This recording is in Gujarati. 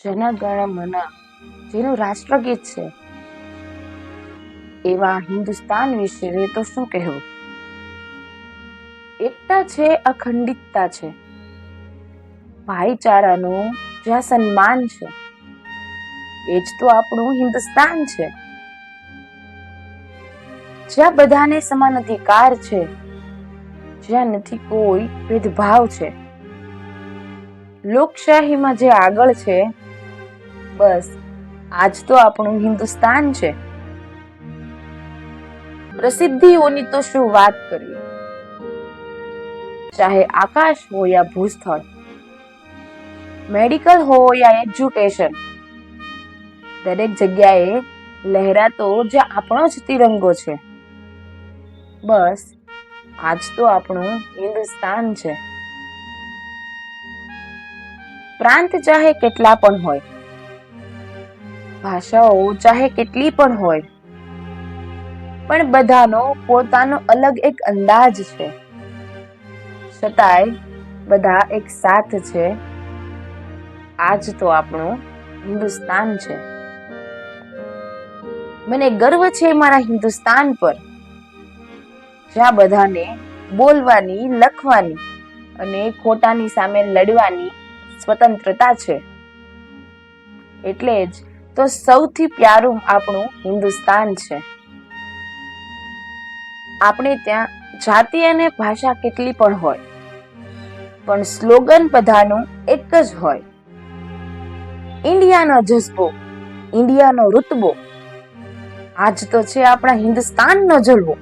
જન ગણ મન જેનું રાષ્ટ્રગીત છે, એવા હિન્દુસ્તાન વિશે તો શું કહેવું. એકતા છે, અખંડિતતા છે, ભાઈચારાનું જ્યાં સન્માન છે, એ જ તો આપણું હિન્દુસ્તાન છે. જ્યાં બધાને સમાન અધિકાર છે, જ્યાં નથી કોઈ ભેદભાવ છે, લોકશાહીમાં જે આગળ છે, બસ આજ તો આપણું હિન્દુસ્તાન છે. પ્રસિદ્ધિઓની તો શું વાત કરવી, ચાહે આકાશ હો યા ભૂસ્થળ, મેડિકલ હો યા એજ્યુકેશન, દરેક જગ્યાએ લહેરાતો જે આપણો જ તિરંગો છે. બસ આજ તો આપણું હિન્દુસ્તાન છે. પ્રાંત ચાહે કેટલા પણ હોય, ભાષાઓ ચાહે કેટલી પણ હોય, પણ બધાનો પોતાનો અલગ એક અંદાજ છે. છતાંય બધા એક સાથ છે. આજ તો આપણું હિન્દુસ્તાન છે. મને ગર્વ છે મારા હિન્દુસ્તાન પર, જ્યાં બધાને બોલવાની, લખવાની અને ખોટાની સામે લડવાની સ્વતંત્રતા છે. એટલે જ તો સૌથી પ્યારું આપણું હિન્દુસ્તાન છે. આપણે ત્યાં જાતિ અને ભાષા કેટલી પણ હોય, પણ સ્લોગન બધાનું એક જ હોય, ઇન્ડિયાનો જઝ્બો, ઇન્ડિયાનો રુતબો. આજ તો છે આપણા હિન્દુસ્તાનનો જલવો.